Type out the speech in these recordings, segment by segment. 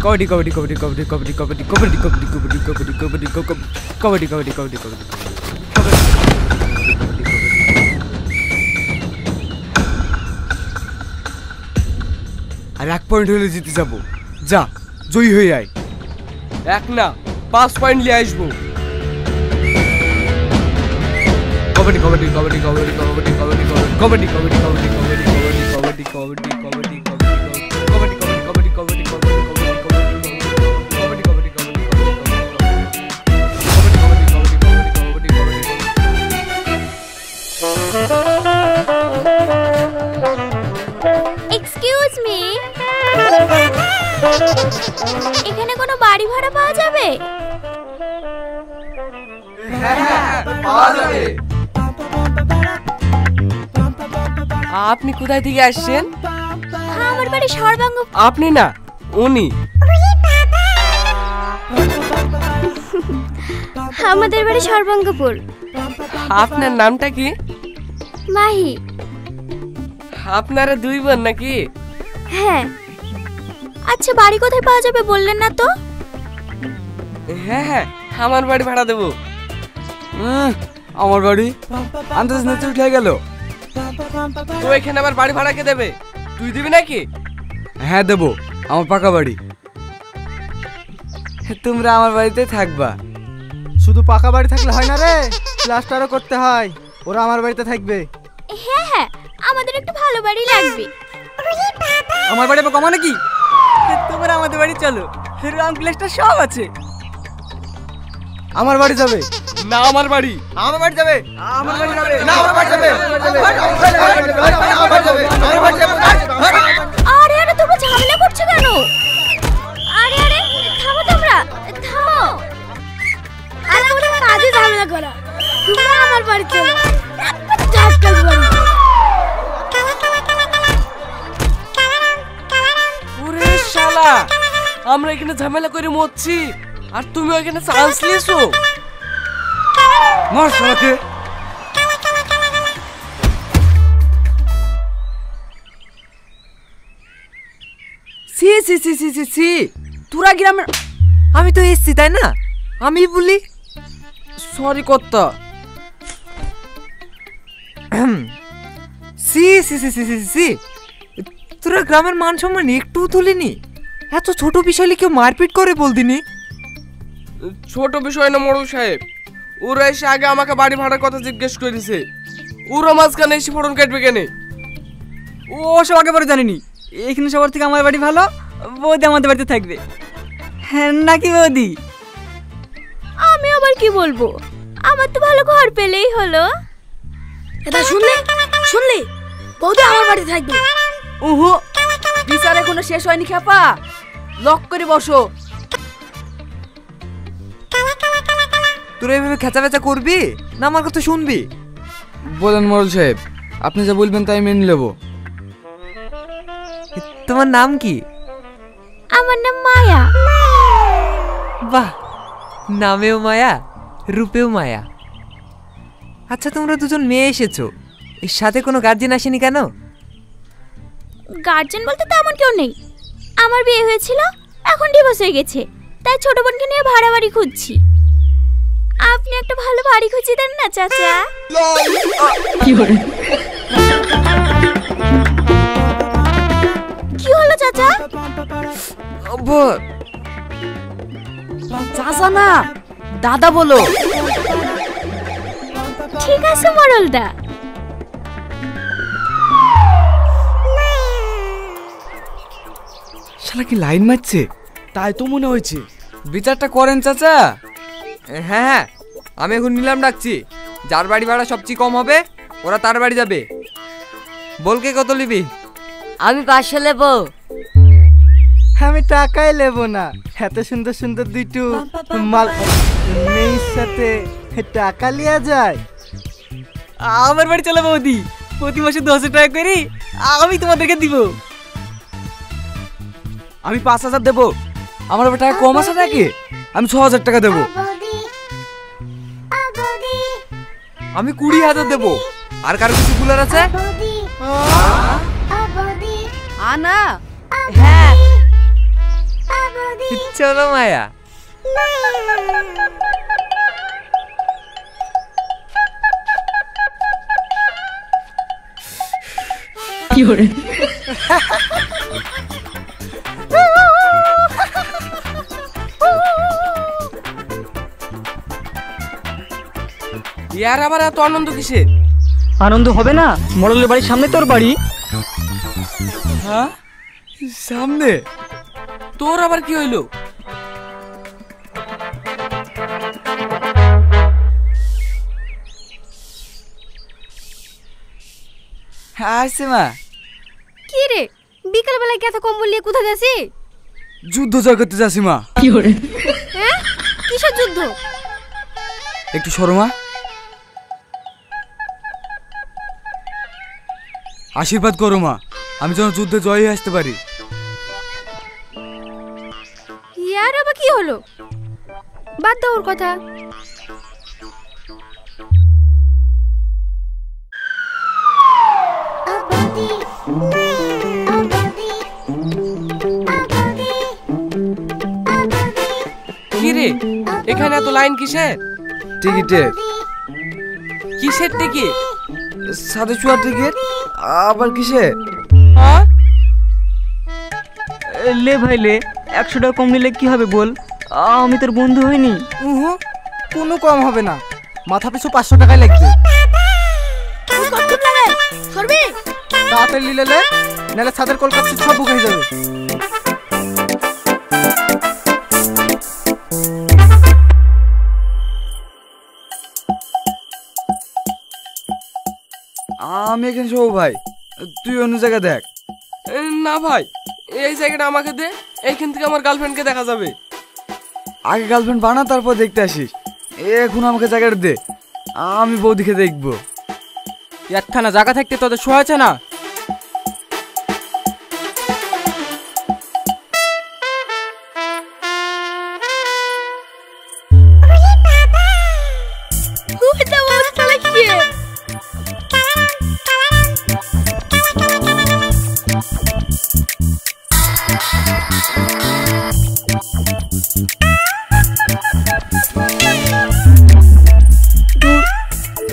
কবাডি কবাডি কবাডি কবাডি কবাডি কবাডি কবাডি কবাডি কবাডি কবাডি কবাডি কবাডি কবাডি কবাডি কবাডি আর 1 point হলে জিতে যাবো। যা জয়ী হয়ে আয়। 1 না 5 পয়েন্ট নিয়ে আসবো। কবাডি কবাডি কবাডি কবাডি কবাডি কবাডি কবাডি কবাডি কবাডি কবাডি কবাডি কবাডি কবাডি কবাডি কবাডি কবাডি কবাডি এক্সকিউজ মি, এখানে কোনো বাড়ি ভাড়া পাওয়া যাবে? হ্যাঁ পাওয়া যাবে। আপনি কোথায় থেকে আসছেন? আমার বাড়ি সর্বাঙ্গ। আপনি না, উনি। আমাদের বাড়ি সর্বাঙ্গপুর। আপনার নামটা কি? মাহি। আপনারা 2 বোন নাকি? হ্যাঁ। আচ্ছা বাড়ি কোথায় পাওয়া যাবে বললেন না তো? হ্যাঁ হ্যাঁ, আমার বাড়ি ভাড়া দেবো। আমার বাড়ি আন্দাজ না উঠে গেল। তো এখানে আবার বাড়ি ভাড়া কে দেবে? তুই দিবি নাকি? হ্যাঁ দেবো, আমার পাকা বাড়ি। তোমরা আমার বাড়িতে থাকবা। শুধু পাকা বাড়ি থাকলে হয় না রে, প্লাস্টারও করতে হয়। ওরা আমার বাড়িতে থাকবে। হ্যাঁ হ্যাঁ, আমাদের একটু ভালো বাড়ি লাগবে। আমার বাড়ি কমা নাকি? তোমরা আমাদের বাড়ি চলো, রং প্লাস্টার সব আছে। আমার বাড়ি যাবে না আমার বাড়ি। আমার বাড়ি যাবে আমার বাড়ি যাবে না আমার বাড়ি যাবে আরে আরে তোমরা ঝামেলা করছো কেন? আরে আরে থামো, তোমরা থামো। আরে ওরা কাজে ঝামেলা করা। তোমরা আমার বাড়ি চলো। ঝাপটার বাড়ি। ওরে শালা, আমরা এখানে ঝামেলা করে মরছি আর তুমি এখানে চান্স নিয়েছো। মার শালাকে। সি সি সি সি সি সি, তোরা গ্রামের। আমি তো এসছি তাই না, আমি বলি সরি কর্তা। সি সি সি সি সি সি, তোরা গ্রামের মান সম্মান একটু তুলিনি? এত ছোট বিষয়ে কেউ মারপিট করে বলদিনি? ছোট বিষয় না মোড়ল সাহেব, ওরা এসে আগে আমাকে বাড়ি ভাড়ার কথা জিজ্ঞেস করেছে। ওরা মাঝখানে এসে ফোড়ন কাটবে কেন? ও সব আগে পরে জানিনি। এখানে সবার থেকে আমার বাড়ি ভালো। বৌদি আমাদের বাড়িতে থাকবে। হ্যাঁ নাকি বৌদি? আমি আবার কি বলবো, আমার তো ভালো ঘর পেলেই হলো। এটা শুনলে শুনলি, বৌদি আমার বাড়ি থাকবে। ওহো, বিচার এখনো শেষ হয়নি খেপা। লক করে বসো। তোরা এভাবে খেচা বেচা করবি না আমার কথা শুনবি? বলেন মোড়ল সাহেব, আপনি যা বলবেন তাই মেনে নেবো। তোমার নাম কি? আমার নাম মায়া। বাহ, নামেও মায়া, রূপেও মায়া। আচ্ছা তোমরা দুজন মেয়ে এসেছো, এর সাথে কোনো গার্জেন আসেনি কেন? গার্জেন বলতে তেমন কেউ নেই। আমার বিয়ে হয়েছিল, এখন ডিভোর্স হয়ে গেছে, তাই ছোট বোনকে নিয়ে ভাড়া বাড়ি খুঁজছি। আপনি একটা ভালো বাড়ি খুঁজে দেন না চাচা। কি হলো চাচা? চাচা না, দাদা বলো। ঠিক আছে মোড়লদা। শালা কি লাইন মারছে? তাই তো মনে হয়েছে। বিচারটা করেন চাচা। হ্যাঁ হ্যাঁ, আমি এখন নিলাম ডাকছি। যার বাড়ি ভাড়া সবচেয়ে কম হবে ওরা তার বাড়ি যাবে। বলকে কত নিবি? আমি 500 নেব। আমি টাকাই নেব না, এত সুন্দর সুন্দর দুইটু মাল মেয়ের সাথে টাকা লিয়া যায়। আমার বাড়ি চলে বৌদি, প্রতি মাসে 10,000 টাকা করি আমি তোমাদেরকে দিব। আমি 5,000 দেবো। আমার টাকা কম আছে নাকি? আমি 6,000 টাকা দেবো। আমি 20,000 দেবো। আর কারো কিছু কুলার আছে? আনা হ্যাঁ চলো মায়া। ইয়ার আবার এত আনন্দ কিসে? আনন্দ হবে না? মডেলের বাড়ির সামনে তোর বাড়ি। হ্যাঁ সামনে? তোর আবার কি হইলো? আসছে মা। কি রে বিকাল বেলায় এত কম্বল নিয়ে কোথায় যাচ্ছি? যুদ্ধ জয় করতে যাচ্ছি মা। হ্যাঁ কিসের যুদ্ধ? একটু সরো মা। আশীর্বাদ করো মা, আমি যেন যুদ্ধে জয় হয়ে আসতে পারি। ইয়ার আবার কি হলো? বাদ দাও ওর কথা। কি রে এখানে এত লাইন কিসের? টিকিটের। কিসের টিকিট? সাথে চুয়ার টিকিট। আবার কিসে? হ্যাঁ লে ভাই লে, 100 টাকা কম নিলে কি হবে বল? আমি তোর বন্ধু হইনি। কোনো কম হবে না, মাথা পিছু 500 টাকাই লাগবে। সরবি তাড়াতাড়ি নিলে লে, নাহলে ছাদের কলকাতা সব বুক হয়ে যাবে। আমি এখানে শোবো ভাই, তুই অন্য জায়গায় দেখ। না ভাই এই জায়গাটা আমাকে দে, এইখান থেকে আমার গার্লফ্রেন্ডকে দেখা যাবে। আগে গার্লফ্রেন্ড বানা তারপর দেখতে আসিস। এখন আমাকে জায়গাটা দে, আমি বৌদিকে দেখবো। একখানা জায়গা থাকতে তোদের শোয়া আছে না?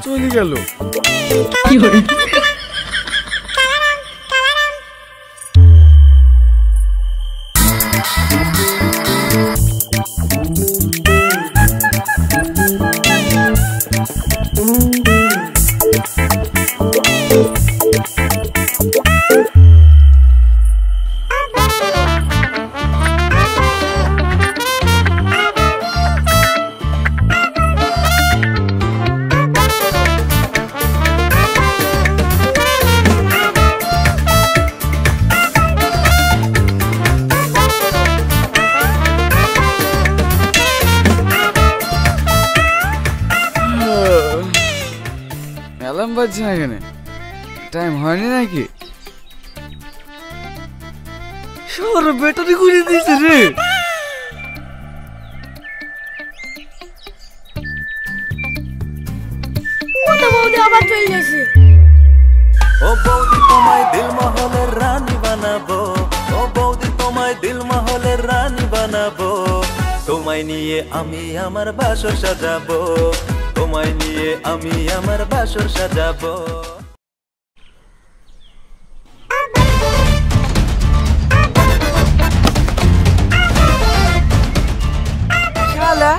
চলে গেল। অ্যালার্ম বাজছে না এখানে, টাইম হয়নি নাকি? সর ব্যাটারি ঘুরিয়ে দিয়েছে রে। বৌদি আবার চলে গেছে। ও বৌদি তোমায় দিল মহলের রানী বানাবো, ও বৌদি তোমায় দিল মহলের রানী বানাবো। তোমায় নিয়ে আমি আমার বাসর সাজাবো, তোমায় নিয়ে আমি আমার বাসর সাজাবো। শালা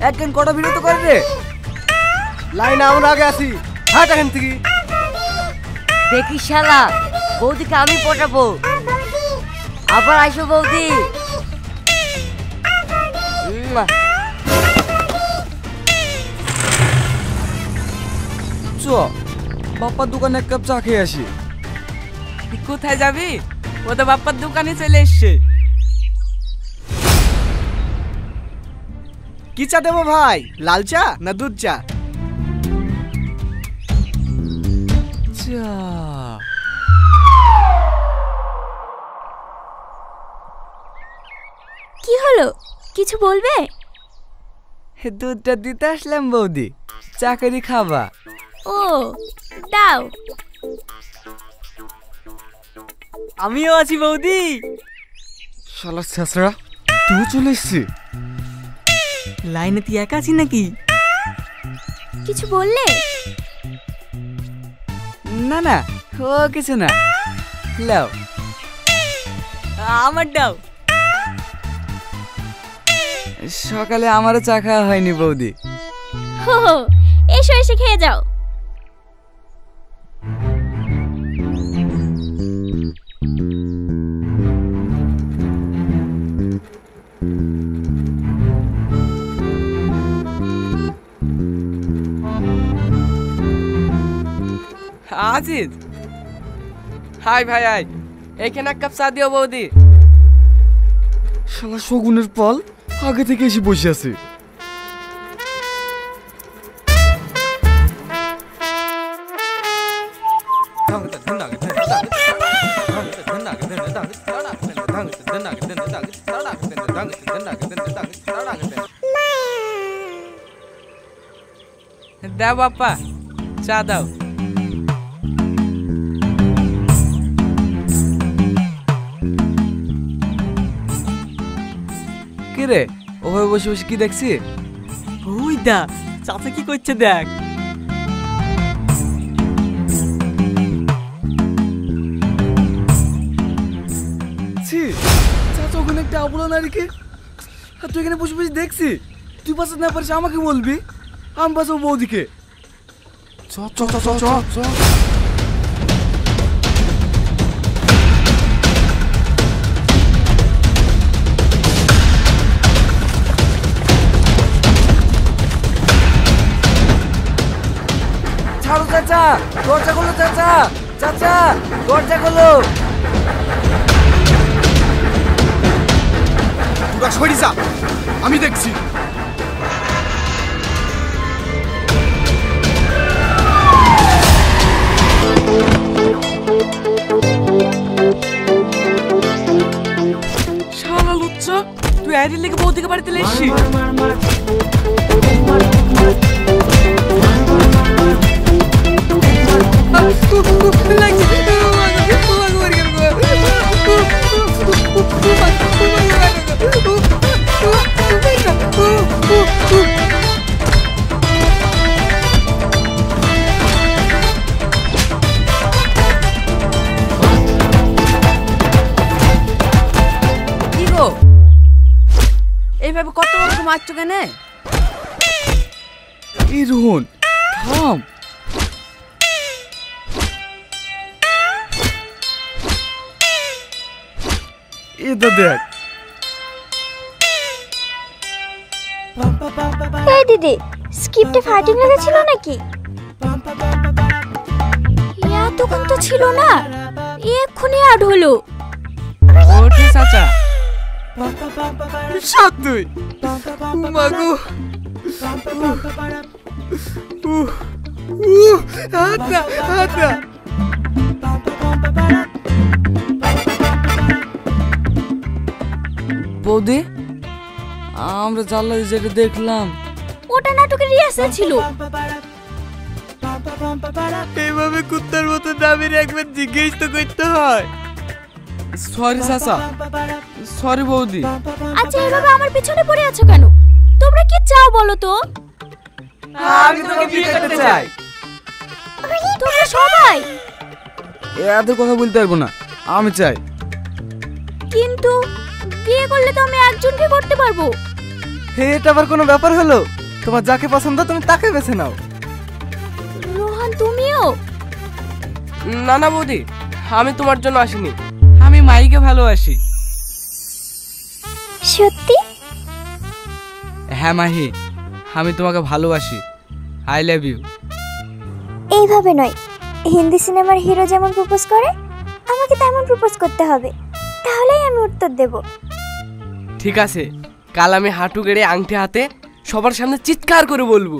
একদিন কটা বিরত করে রে। লাইন আমরা আগে আসি, হাট এখান থেকে। দেখি শালা বৌদিকে আমি পটাবো। আবার আসো বৌদি। চ বাপ্পার দোকানে এক কাপ চা খেয়ে আসি। কোথায় যাবি? ও তো বাপ্পার দোকানে চলে এসছে। কি চা দেবো ভাই, লাল চা না দুধ চা? চা। কি হলো, কিছু বলবে? দুধটা দিতে আসলাম বৌদি, চা করে খাবা? ও দাও। আমিও আছি বৌদি। শালা ছেঁচড়া, তুই চলে এসছি? লাইনে তুই একা আছিস নাকি? কিছু বললে? না না, ও কিছু না। লাও, আমার দাও। সকালে আমারও চা খাওয়া হয়নি বৌদি। হো এসো, এসে খেয়ে যাও। আজিজ, হাই ভাই, আয় এখানে এক কাপ চা দিও বৌদি। শালা শগুনের পাল আগে থেকে এসে বসে আছে। দাও বাপ্পা, চা দাও। কি রে, ওভাবে বসে বসে কি দেখছি? ওই দা চাচা কি করছে দেখ। ছি, চাচা ওখানে একটা আবুলা নারীকে, আর তুই এখানে বসে বসে দেখছি। তুই বাঁচাতে না পারিস আমাকে বলবি, আমি বাঁচাবো বৌদিকে। চ চ চ চ চ। ছাড়ো চাচা, দরজা খোলো চাচা, চাচা দরজা খোলো। তোরা সরি যা, আমি দেখছি। শালা লুচ্চা, তুই আইডির লেগে বৌদিকে বাড়িতে এসেছিস? কি গো, এইভাবে কত রকম মারছো কেন? এই রোহন থাম। এটা দেখ। এই দিদি, স্ক্রিপ্টে ফাইটিং লেগেছিল নাকি? এতক্ষণ তো ছিল না, এক্ষুনি আউট হলো। ওঠে চাচা। সাত দুই মাগো। হাত না, হাত না। বৌদি, আমরা জানলা যেটা দেখলাম ওটা নাটকের রিহার্সাল ছিল। এইভাবে কুত্তার মতো দাবির একবার জিজ্ঞেস তো করতে হয়। সরি চাচা, সরি বৌদি। আচ্ছা, এইভাবে আমার পিছনে পড়ে আছো কেন? তোমরা কি চাও বলো তো? আমি তোকে বিয়ে করতে চাই। তোমরা সবাই? এত কথা বলতে পারবো না, আমি চাই। কিন্তু বিয়ে করলে তো আমি একজনকে করতে পারবো। এটা আবার কোনো ব্যাপার হলো? তোমার যাকে পছন্দ তুমি তাকে বেছে নাও। রোহান, তুমিও? না না বৌদি, আমি তোমার জন্য আসিনি, আমি মাইকে ভালোবাসি। সত্যি? হ্যাঁ মাহি, আমি তোমাকে ভালোবাসি। I love you. এইভাবে নয়, হিন্দি সিনেমার হিরো যেমন প্রপোজ করে আমাকে তেমন প্রপোজ করতে হবে, তাহলেই আমি উত্তর দেব। ঠিক আছে, কাল আমি হাঁটু গেড়ে আংটি হাতে সবার সামনে চিৎকার করে বলবো।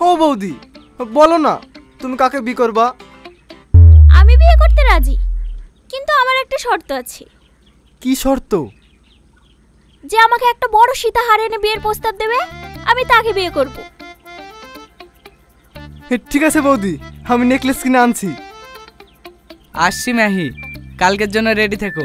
ও বৌদি, বলো না তুমি কাকে বিয়ে করবা? আমি বিয়ে করতে রাজি, কিন্তু আমার একটা শর্ত আছে। কি শর্ত? যে আমাকে একটা বড় সীতাহার এনে বিয়ের প্রস্তাব দেবে, আমি তাকে বিয়ে করব। ঠিক আছে বৌদি, আমি নেকলেস কিনে আনছি। আসছি মাহি, কালকের জন্য রেডি থেকো।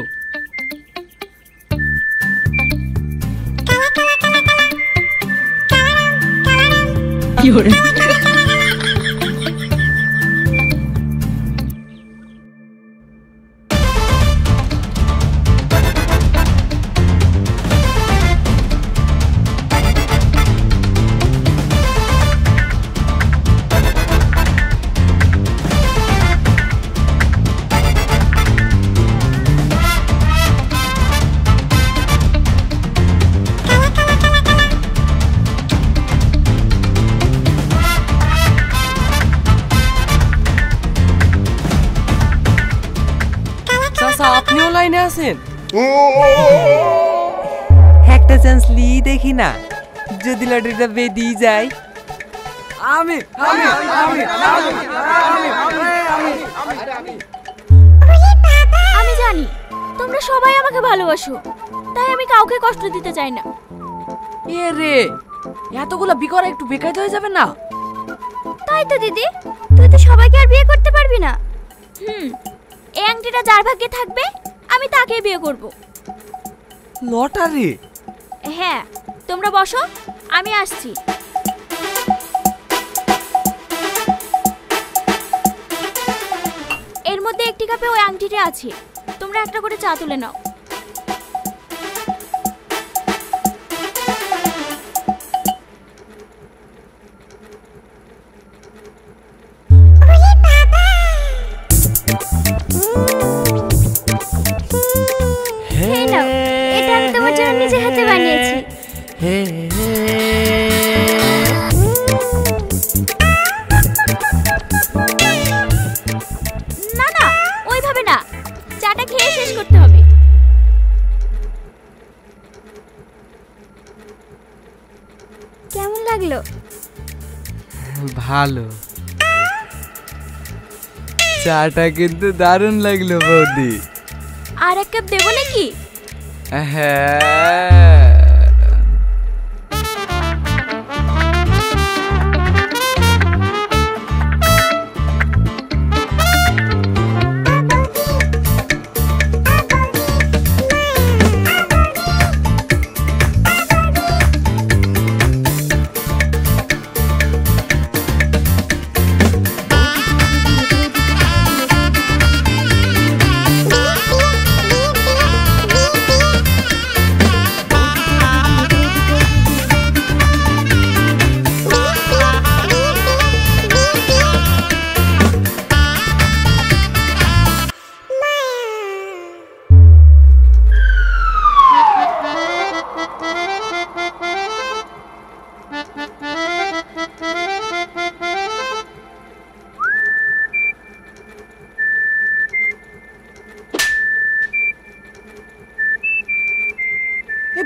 চাচা আপনিও লাইনে আছেন? একটা চান্স লি দেখি না, যদি লটারিটা বেঁধেই যায়। আমি আমি জানি তোমরা সবাই আমাকে ভালোবাসো, তাই আমি কাউকে কষ্ট দিতে চাই না। এ রে, এতগুলো বিকরা একটু বেকায়দা হয়ে যাবে না? তাই তো দিদি, তুই তো সবাইকে আর বিয়ে করতে পারবি না। এই আংটিটা যার ভাগ্যে থাকবে আমি তাকেই বিয়ে করব। লটারি? হ্যাঁ, তোমরা বসো, আমি আসছি। এর মধ্যে একটি কাপে ওই আংটিটা আছে, তোমরা একটা করে চা তুলে নাও। এই নাও, এটা আমি তোমার জন্য নিজে হাতে বানিয়েছি। না না, ওইভাবে না, চাটা খেয়ে শেষ করতে হবে। কেমন লাগলো? ভালো। চাটা কিন্তু দারুণ লাগলো বৌদি। আর এক কাপ দেবো নাকি? হ্যাঁ।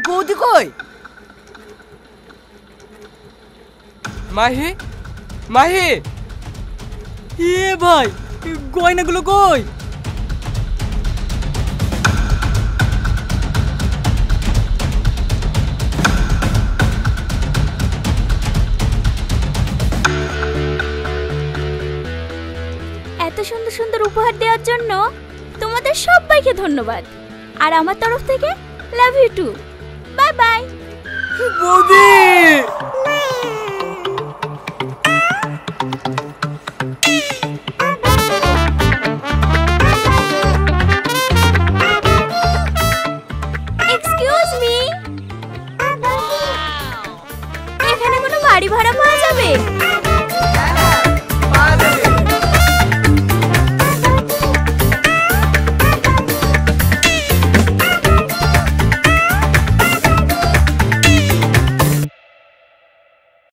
বৌদি কই? মাহি, মাহি, এ ভাই, গয়নাগুলো কই? এত সুন্দর সুন্দর উপহার দেওয়ার জন্য তোমাদের সবাইকে ধন্যবাদ। আর আমার তরফ থেকে love you too. Bye bye. বৌদি! এক্সকিউজ মি, এখানে কোনো বাড়ি ভাড়া পাওয়া যাবে?